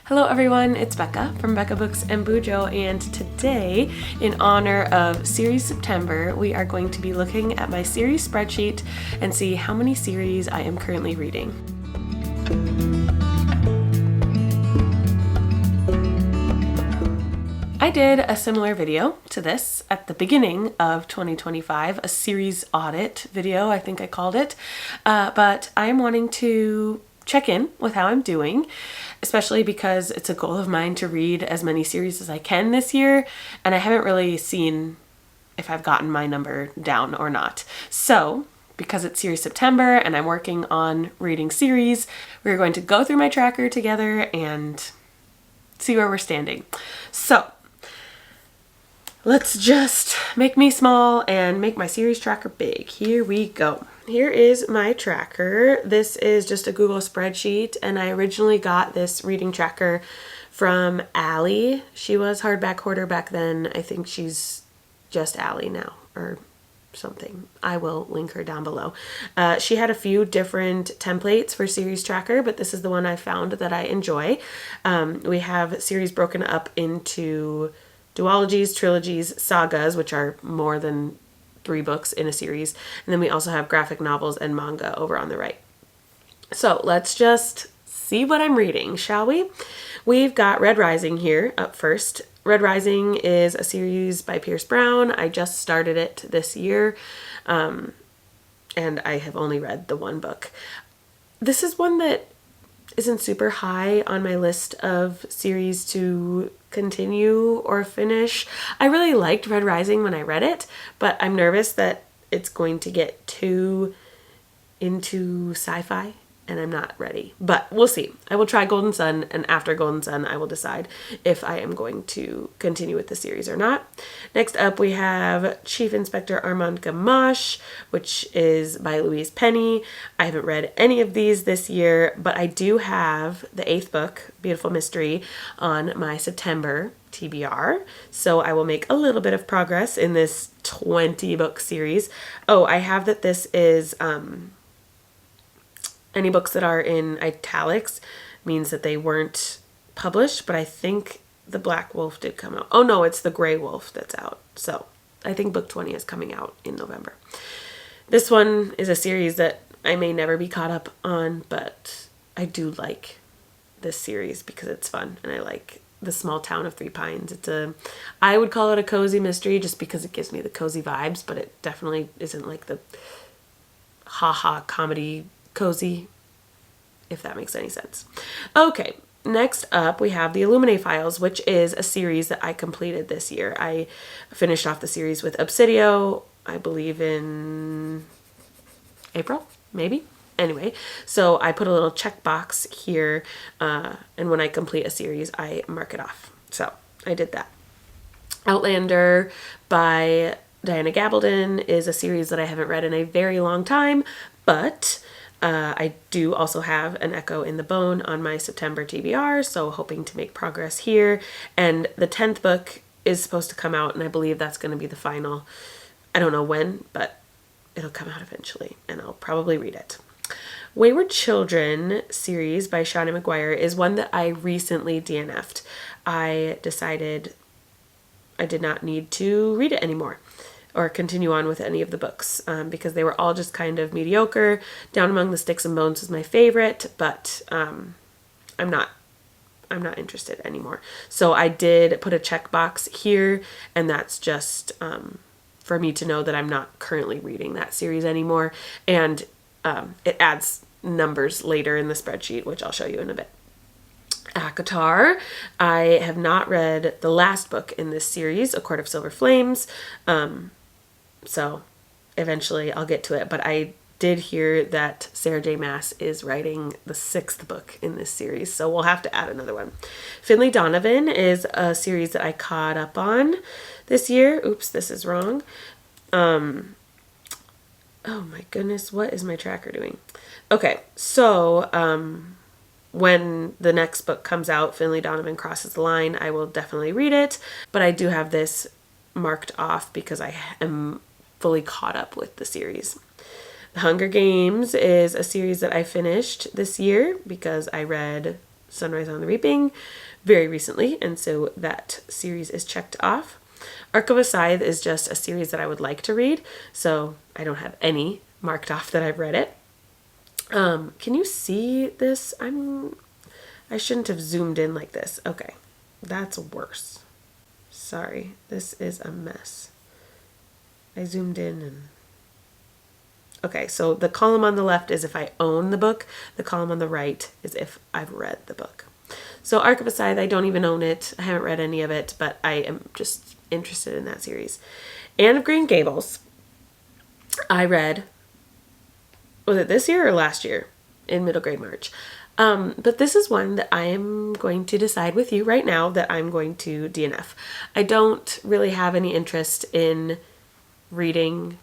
Hello everyone, it's Becca from BEKAHBOOKSANDBUJO, and today, in honor of Series September, we are going to be looking at my series spreadsheet and see how many series I am currently reading. I did a similar video to this at the beginning of 2025, a series audit video, I think I called it, but I'm wanting to check in with how I'm doing, especially because it's a goal of mine to read as many series as I can this year, and I haven't really seen if I've gotten my number down or not. So, because it's Series September and I'm working on reading series, we're going to go through my tracker together and see where we're standing. So, let's just make me small and make my series tracker big. Here we go. Here is my tracker. This is just a Google spreadsheet, and I originally got this reading tracker from Allie. She was hardback hoarder back then. I think she's just Allie now or something. I will link her down below. She had a few different templates for series tracker, but this is the one I found that I enjoy. We have series broken up into Duologies, Trilogies, sagas, which are more than 3 books in a series. And then we also have graphic novels and manga over on the right. So let's just see what I'm reading, shall we? We've got Red Rising here up first. Red Rising is a series by Pierce Brown. I just started it this year, and I have only read the one book. This is one that isn't super high on my list of series to continue or finish. I really liked Red Rising when I read it, but I'm nervous that it's going to get too into sci-fi and I'm not ready. But we'll see. I will try Golden Sun, and after Golden Sun I will decide if I am going to continue with the series or not. Next up we have Chief Inspector Armand Gamache, which is by Louise Penny. I haven't read any of these this year, but I do have the 8th book, Beautiful Mystery, on my September TBR, so I will make a little bit of progress in this 20 book series. Oh, I have that this is any books that are in italics means that they weren't published, but I think The Black Wolf did come out. Oh no, it's The Gray Wolf that's out. So I think book 20 is coming out in November. This one is a series that I may never be caught up on, but I do like this series because it's fun and I like the small town of Three Pines. I would call it a cozy mystery just because it gives me the cozy vibes, but it definitely isn't like the ha-ha comedy cozy, if that makes any sense. Okay, next up we have the Illuminae files, which is a series that I completed this year. I finished off the series with Obsidio, I believe in April, maybe? Anyway, so I put a little checkbox here, and when I complete a series, I mark it off. So I did that. Outlander by Diana Gabaldon is a series that I haven't read in a very long time, but I do also have an Echo in the Bone on my September TBR, so hoping to make progress here. And the 10th book is supposed to come out, and I believe that's going to be the final. I don't know when, but it'll come out eventually, and I'll probably read it. Wayward Children series by Shawnee McGuire is one that I recently DNF'd. I decided I did not need to read it anymore or continue on with any of the books because they were all just kind of mediocre. Down Among the Sticks and Bones was my favorite, but I'm not interested anymore. So I did put a checkbox here, and that's just for me to know that I'm not currently reading that series anymore, and it adds numbers later in the spreadsheet, which I'll show you in a bit. ACOTAR. I have not read the last book in this series, A Court of Silver Flames, so eventually I'll get to it, but I did hear that Sarah J. Maas is writing the 6th book in this series, so we'll have to add another one. Finley Donovan is a series that I caught up on this year. Oops, this is wrong. Oh my goodness, what is my tracker doing? Okay, so when the next book comes out, Finley Donovan Crosses the Line, I will definitely read it, but I do have this marked off because I am fully caught up with the series. The Hunger Games is a series that I finished this year because I read Sunrise on the Reaping very recently, and so that series is checked off. Arc of a Scythe is just a series that I would like to read, so I don't have any marked off that I've read it. Can you see this? I shouldn't have zoomed in like this. Okay, that's worse. Sorry, this is a mess. I zoomed in and... Okay, so the column on the left is if I own the book. The column on the right is if I've read the book. So Arc of a Scythe, I don't even own it. I haven't read any of it, but I am just interested in that series. Anne of Green Gables, I read, was it this year or last year? In middle grade March. But this is one that I am going to decide with you right now that I'm going to DNF. I don't really have any interest in reading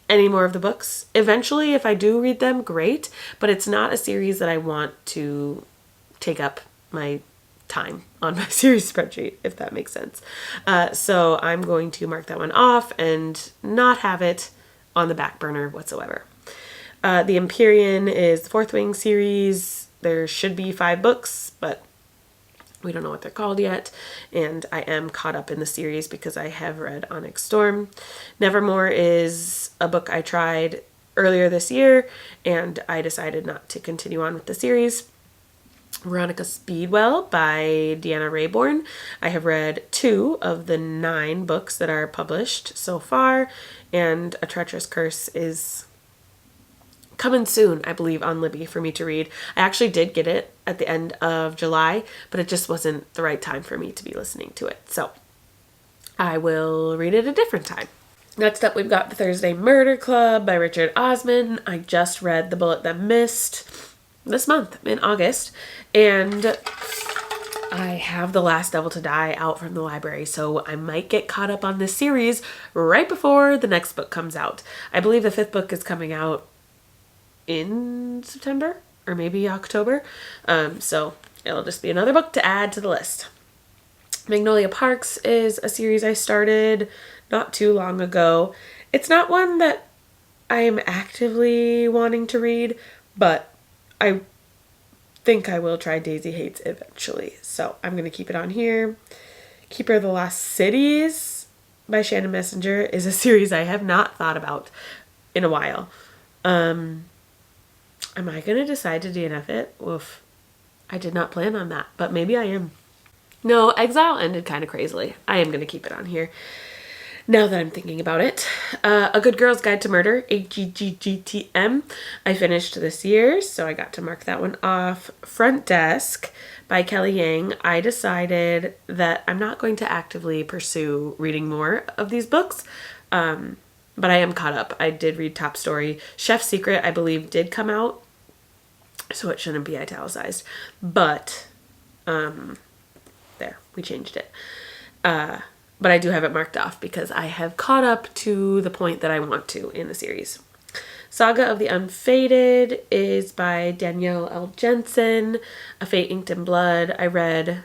any more of the books. Eventually, if I do read them, great, but it's not a series that I want to take up my time on my series spreadsheet, if that makes sense. So I'm going to mark that one off and not have it on the back burner whatsoever. The Empyrean is the Fourth Wing series. There should be 5 books, but we don't know what they're called yet, and I am caught up in the series because I have read Onyx Storm. Nevermore is a book I tried earlier this year, and I decided not to continue on with the series. Veronica Speedwell by Deanna Raybourn. I have read 2 of the 9 books that are published so far, and A Treacherous Curse is coming soon, I believe, on Libby for me to read. I actually did get it at the end of July, but it just wasn't the right time for me to be listening to it. So I will read it a different time. Next up, we've got The Thursday Murder Club by Richard Osman. I just read The Bullet That Missed this month in August, and I have The Last Devil to Die out from the library, so I might get caught up on this series right before the next book comes out. I believe the 5th book is coming out in September or maybe October, so it'll just be another book to add to the list. Magnolia Parks is a series I started not too long ago. It's not one that I am actively wanting to read, but I think I will try Daisy Hates eventually, so I'm going to keep it on here. Keeper of the Lost Cities by Shannon Messenger is a series I have not thought about in a while. Am I going to decide to DNF it? Oof. I did not plan on that, but maybe I am. No, Exile ended kind of crazily. I am going to keep it on here now that I'm thinking about it. A Good Girl's Guide to Murder, AGGGTM. I finished this year, so I got to mark that one off. Front Desk by Kelly Yang. I decided that I'm not going to actively pursue reading more of these books, but I am caught up. I did read Top Story. Chef's Secret, I believe, did come out, so it shouldn't be italicized. But, there, we changed it. But I do have it marked off because I have caught up to the point that I want to in the series. Saga of the Unfated is by Danielle L. Jensen. A Fate Inked in Blood I read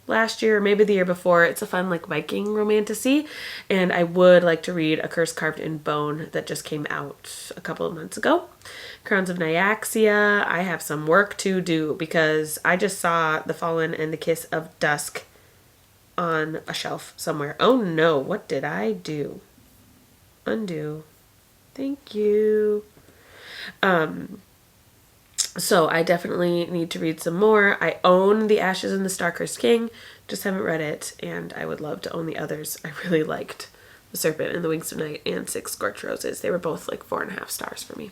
last year or maybe the year before. It's a fun like Viking romantasy, and I would like to read A Curse Carved in Bone that just came out a couple of months ago. Crowns of Nyaxia, I have some work to do because I just saw The Fallen and The Kiss of Dusk on a shelf somewhere. Oh no, what did I do? Undo. Thank you. So I definitely need to read some more. I own The Ashes and the Star-Cursed King, just haven't read it, and I would love to own the others. I really liked The Serpent and the Wings of Night and Six Scorched Roses. They were both like 4.5 stars for me.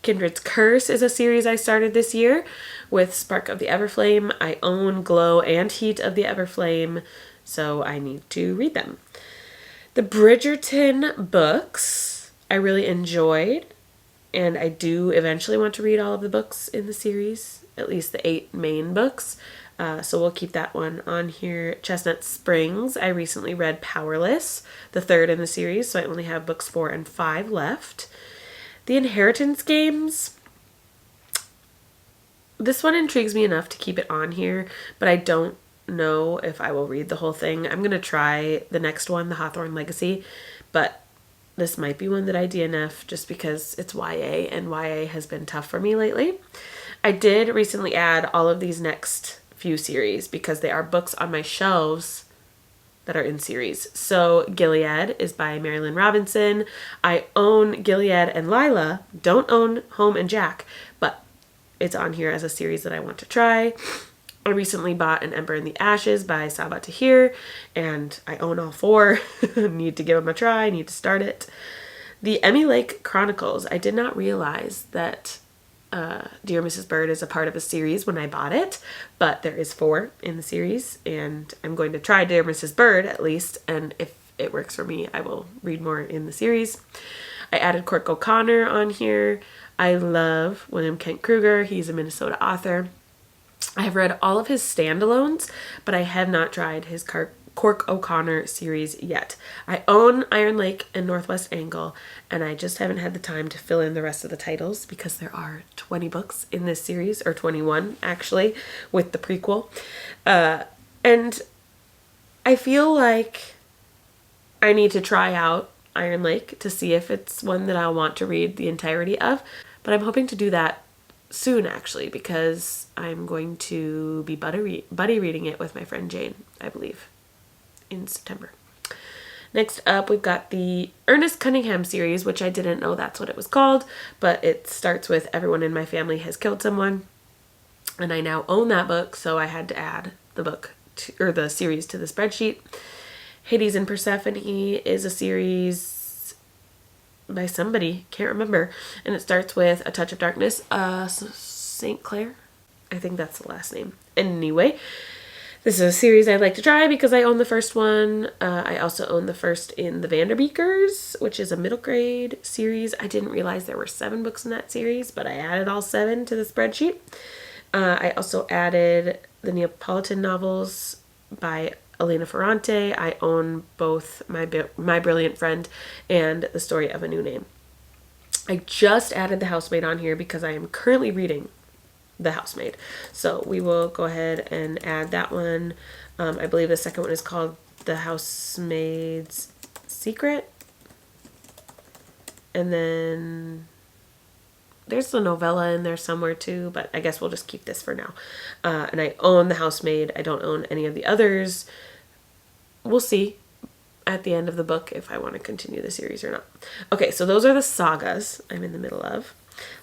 Kindred's Curse is a series I started this year with Spark of the Everflame. I own Glow and Heat of the Everflame, so I need to read them. The Bridgerton books I really enjoyed, and I do eventually want to read all of the books in the series, at least the 8 main books. So we'll keep that one on here. Chestnut Springs, I recently read Powerless, the 3rd in the series, so I only have books 4 and 5 left. The Inheritance Games. This one intrigues me enough to keep it on here, but I don't know if I will read the whole thing. I'm going to try the next one, The Hawthorne Legacy, but this might be one that I DNF just because it's YA, and YA has been tough for me lately. I did recently add all of these next few series because they are books on my shelves that are in series. So Gilead is by Marilyn Robinson. I own Gilead and Lila, don't own Home and Jack, but it's on here as a series that I want to try. I recently bought An Ember in the Ashes by Sabaa Tahir, and I own all 4. Need to give them a try, need to start it. The Emmy Lake Chronicles. I did not realize that Dear Mrs. Bird is a part of a series when I bought it, but there is 4 in the series, and I'm going to try Dear Mrs. Bird at least, and if it works for me, I will read more in the series. I added Cork O'Connor on here. I love William Kent Kruger. He's a Minnesota author. I have read all of his standalones, but I have not tried his Cork O'Connor series yet. I own Iron Lake and Northwest Angle, and I just haven't had the time to fill in the rest of the titles because there are 20 books in this series, or 21 actually, with the prequel. And I feel like I need to try out Iron Lake to see if it's one that I want to read the entirety of, but I'm hoping to do that soon actually, because I'm going to be buddy reading it with my friend Jane, I believe, in September. Next up, we've got the Ernest Cunningham series, which I didn't know that's what it was called, but it starts with everyone in my family has killed someone, and I now own that book, so I had to add the book or the series to the spreadsheet. Hades and Persephone is a series by somebody, can't remember, and it starts with A Touch of Darkness, St. Clair, I think that's the last name. Anyway, this is a series I'd like to try because I own the first one. I also own the first in The Vanderbeekers, which is a middle grade series. I didn't realize there were 7 books in that series, but I added all 7 to the spreadsheet. I also added the Neapolitan novels by Elena Ferrante. I own both My Brilliant Friend and The Story of a New Name. I just added The Housemaid on here because I am currently reading The Housemaid. So we will go ahead and add that one. I believe the second one is called The Housemaid's Secret. And then there's the novella in there somewhere too, but I guess we'll just keep this for now. And I own The Housemaid. I don't own any of the others. We'll see at the end of the book if I want to continue the series or not. Okay, so those are the sagas I'm in the middle of.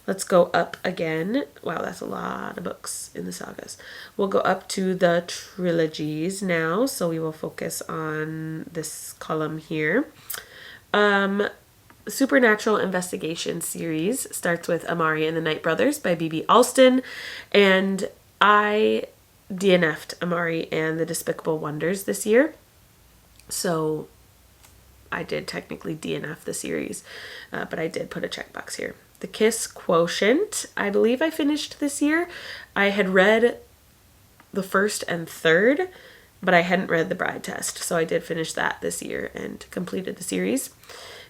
Let's go up again. Wow, that's a lot of books in the sagas. We'll go up to the trilogies now, so we will focus on this column here. Supernatural Investigation series starts with Amari and the Night Brothers by B.B. Alston, and I DNF'd Amari and the Despicable Wonders this year. So I did technically DNF the series, but I did put a checkbox here. The Kiss Quotient, I believe I finished this year. I had read the first and third, but I hadn't read The Bride Test, so I did finish that this year and completed the series.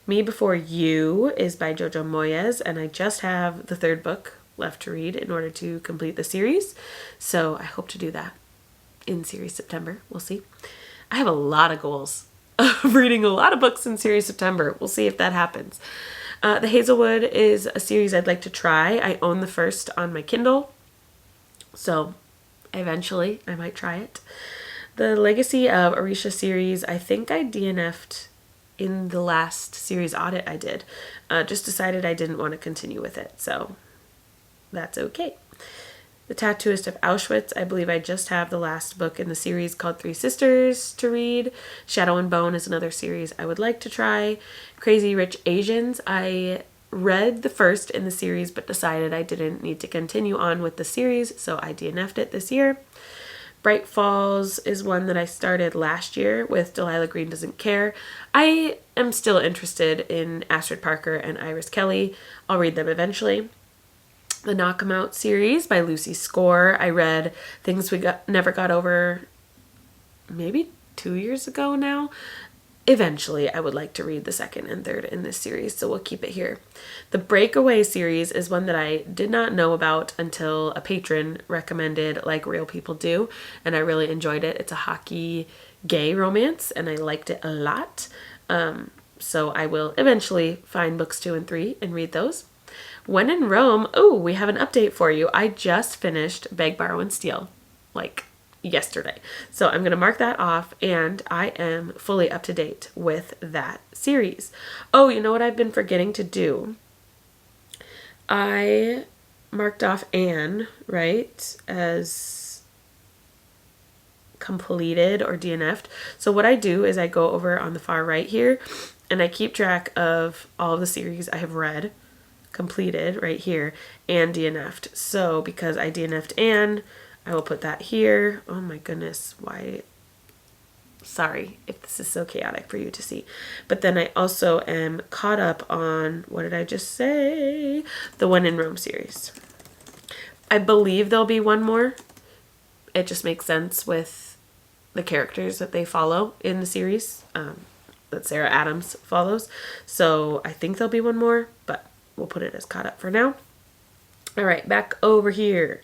Me Before You is by Jojo Moyes, and I just have the 3rd book left to read in order to complete the series, so I hope to do that in series September. We'll see. I have a lot of goals of reading a lot of books in series September. We'll see if that happens. The Hazelwood is a series I'd like to try. I own the first on my Kindle, so eventually I might try it. The Legacy of Orisha series, I think I DNF'd in the last series audit I did. Just decided I didn't want to continue with it, so that's okay. The Tattooist of Auschwitz, I believe I just have the last book in the series called Three Sisters to read. Shadow and Bone is another series I would like to try. Crazy Rich Asians, I read the first in the series but decided I didn't need to continue on with the series, so I DNF'd it this year. Bright Falls is one that I started last year with Delilah Green Doesn't Care. I am still interested in Astrid Parker and Iris Kelly. I'll read them eventually. The Knock 'Em Out series by Lucy Score. I read Things We Never Got Over maybe 2 years ago now. Eventually, I would like to read the 2nd and 3rd in this series, so we'll keep it here. The Breakaway series is one that I did not know about until a patron recommended Like Real People Do, and I really enjoyed it. It's a hockey gay romance, and I liked it a lot. So I will eventually find books 2 and 3 and read those. When in Rome, oh, we have an update for you. I just finished Beg, Borrow, and Steal, like yesterday. So I'm going to mark that off, and I am fully up to date with that series. Oh, you know what I've been forgetting to do? I marked off Anne, right, as completed or DNF'd. So what I do is I go over on the far right here, and I keep track of all of the series I have read, completed right here, and DNF'd. So because I DNF'd Anne, I will put that here. Oh my goodness, why? Sorry if this is so chaotic for you to see. But then I also am caught up on, what did I just say? The When in Rome series. I believe there'll be one more. It just makes sense with the characters that they follow in the series, that Sarah Adams follows. So I think there'll be one more, but we'll put it as caught up for now. All right, back over here.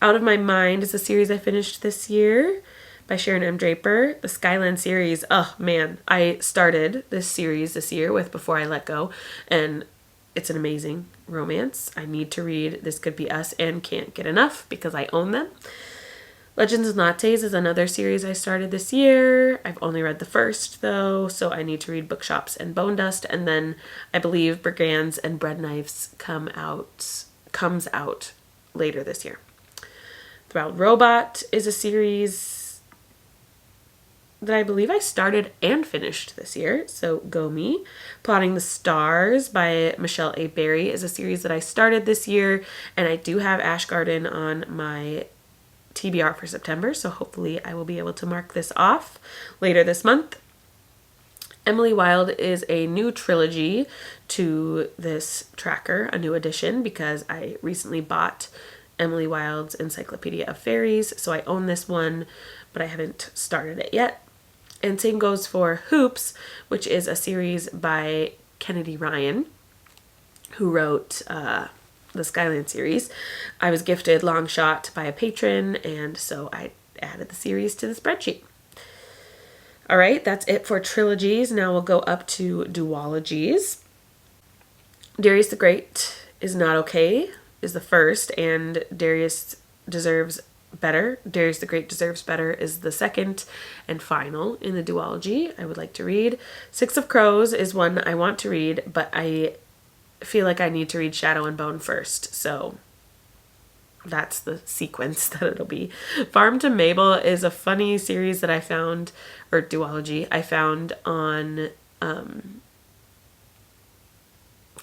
Out of My Mind is a series I finished this year by Sharon M. Draper. The Skyland series. Oh man, I started this series this year with Before I Let Go, and it's an amazing romance. I need to read This Could Be Us and can't get enough because I own them. Legends and Lattes is another series I started this year. I've only read the first though, so I need to read Bookshops and Bone Dust, and then I believe Brigands and Bread Knives comes out later this year. The Wild Robot is a series that I believe I started and finished this year, so go me. Plotting the Stars by Michelle A. Berry is a series that I started this year, and I do have Ash Garden on my TBR for September, so hopefully I will be able to mark this off later this month. Emily Wilde is a new trilogy to this tracker, a new edition, because I recently bought Emily Wilde's Encyclopedia of Fairies, so I own this one, but I haven't started it yet. And same goes for Hoops, which is a series by Kennedy Ryan, who wrote the Skyland series. I was gifted Long Shot by a patron, and so I added the series to the spreadsheet. All right, that's it for trilogies. Now we'll go up to duologies. Darius the Great is Not Okay is the first, and Darius Deserves Better. Darius the Great Deserves Better is the second and final in the duology I would like to read. Six of Crows is one I want to read, but I feel like I need to read Shadow and Bone first, so that's the sequence that it'll be. Farm to Mabel is a funny series that I found, or duology, I found on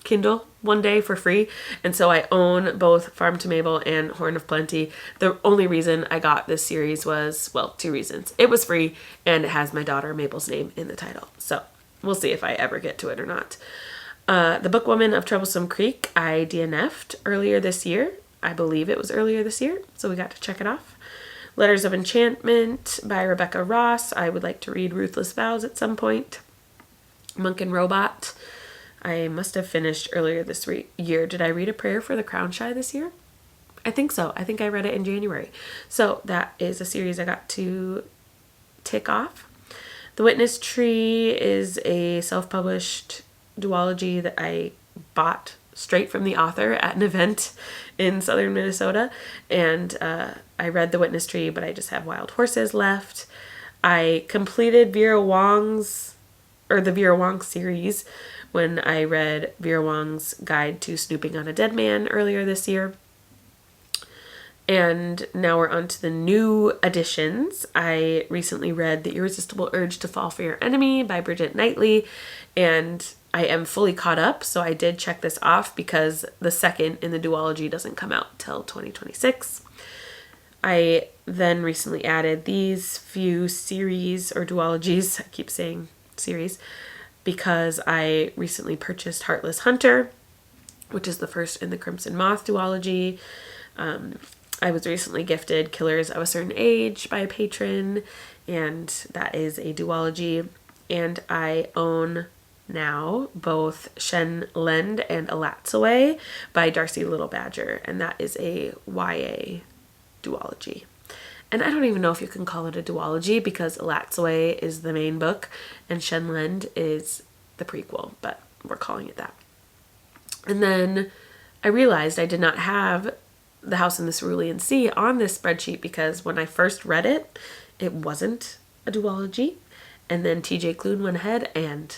Kindle one day for free, and so I own both Farm to Mabel and Horn of Plenty. The only reason I got this series was, well, two reasons. It was free, and it has my daughter Mabel's name in the title, so we'll see if I ever get to it or not. The Bookwoman of Troublesome Creek, I DNF'd earlier this year. I believe it was earlier this year, so we got to check it off. Letters of Enchantment by Rebecca Ross. I would like to read Ruthless Vows at some point. Monk and Robot, I must have finished earlier this year. Did I read A Prayer for the Crown Shy this year? I think so. I think I read it in January. So that is a series I got to tick off. The Witness Tree is a self-published duology that I bought straight from the author at an event in southern Minnesota, and I read The Witness Tree, but I just have Wild Horses left. I completed the Vera Wong series when I read Vera Wong's Guide to Snooping on a Dead Man earlier this year. And now we're on to the new editions. I recently read The Irresistible Urge to Fall for Your Enemy by Bridget Knightley, and I am fully caught up, so I did check this off because the second in the duology doesn't come out till 2026. I then recently added these few series or duologies, I keep saying series, because I recently purchased Heartless Hunter, which is the first in the Crimson Moth duology. I was recently gifted Killers of a Certain Age by a patron, and that is a duology. And I own now both Shen Lend and Alatsaway by Darcy Little Badger, and that is a YA duology. And I don't even know if you can call it a duology because Alatsaway is the main book and Shen Lend is the prequel, but we're calling it that. And then I realized I did not have The House in the Cerulean Sea on this spreadsheet because when I first read it, it wasn't a duology. And then TJ Klune went ahead and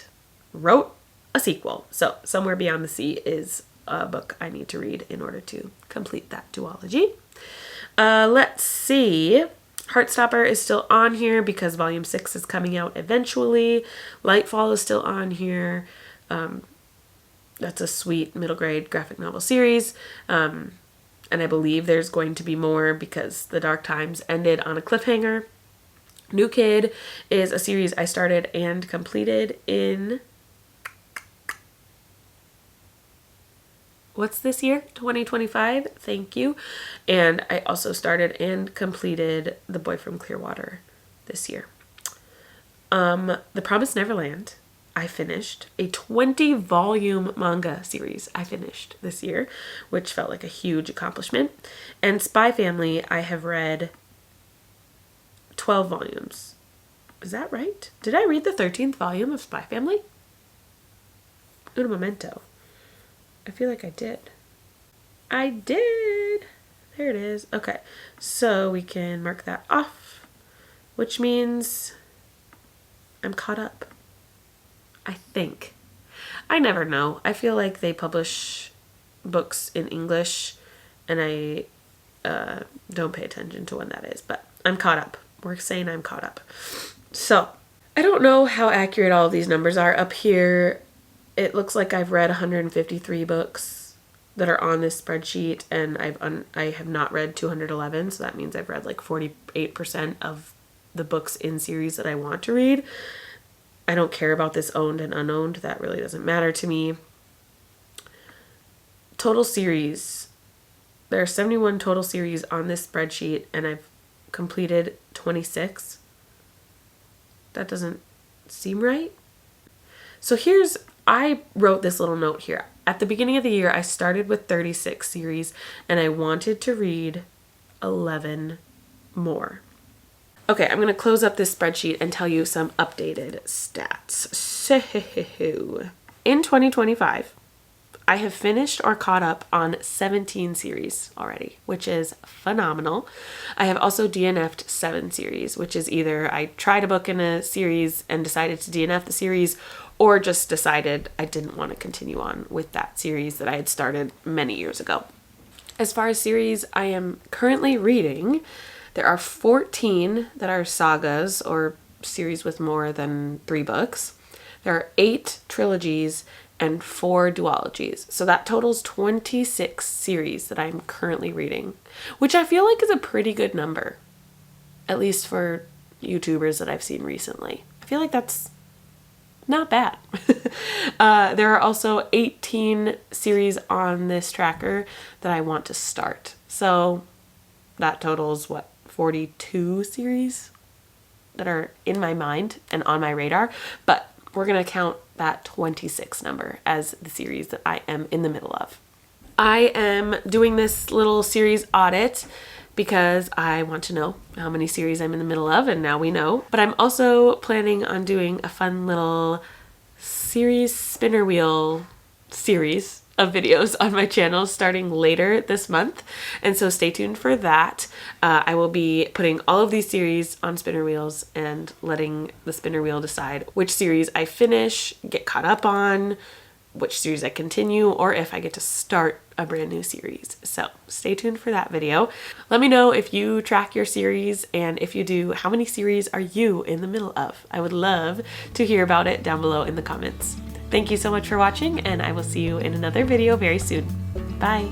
wrote a sequel. So Somewhere Beyond the Sea is a book I need to read in order to complete that duology. Let's see. Heartstopper is still on here because volume 6 is coming out eventually. Lightfall is still on here. That's a sweet middle grade graphic novel series. And I believe there's going to be more because The Dark Times ended on a cliffhanger. New Kid is a series I started and completed in... what's this year? 2025. Thank you. And I also started and completed The Boy from Clearwater this year. The Promised Neverland, I finished. A 20-volume manga series I finished this year, which felt like a huge accomplishment. And Spy Family, I have read 12 volumes. Is that right? Did I read the 13th volume of Spy Family? Un momento. I feel like I did. I did! There it is. Okay, so we can mark that off, which means I'm caught up. I think. I never know. I feel like they publish books in English and I don't pay attention to when that is, but I'm caught up. We're saying I'm caught up. So, I don't know how accurate all of these numbers are. Up here, it looks like I've read 153 books that are on this spreadsheet, and I have not read 211, so that means I've read like 48% of the books in series that I want to read. I don't care about this owned and unowned. That really doesn't matter to me. Total series. There are 71 total series on this spreadsheet, and I've completed 26. That doesn't seem right. So I wrote this little note here. At the beginning of the year, I started with 36 series, and I wanted to read 11 more. Okay, I'm going to close up this spreadsheet and tell you some updated stats. So, in 2025, I have finished or caught up on 17 series already, which is phenomenal. I have also DNF'd 7 series, which is either I tried a book in a series and decided to DNF the series, or just decided I didn't want to continue on with that series that I had started many years ago. As far as series I am currently reading, there are 14 that are sagas or series with more than 3 books. There are 8 trilogies and 4 duologies. So that totals 26 series that I'm currently reading, which I feel like is a pretty good number, at least for YouTubers that I've seen recently. I feel like that's not bad. There are also 18 series on this tracker that I want to start. So that totals, 42 series that are in my mind and on my radar, but we're going to count that 26 number as the series that I am in the middle of. I am doing this little series audit because I want to know how many series I'm in the middle of, and now we know. But I'm also planning on doing a fun little series spinner wheel series of videos on my channel starting later this month, and so stay tuned for that. I will be putting all of these series on spinner wheels and letting the spinner wheel decide which series I finish, get caught up on, which series I continue, or if I get to start a brand new series. So stay tuned for that video. Let me know if you track your series, and if you do, how many series are you in the middle of? I would love to hear about it down below in the comments. Thank you so much for watching, and I will see you in another video very soon. Bye!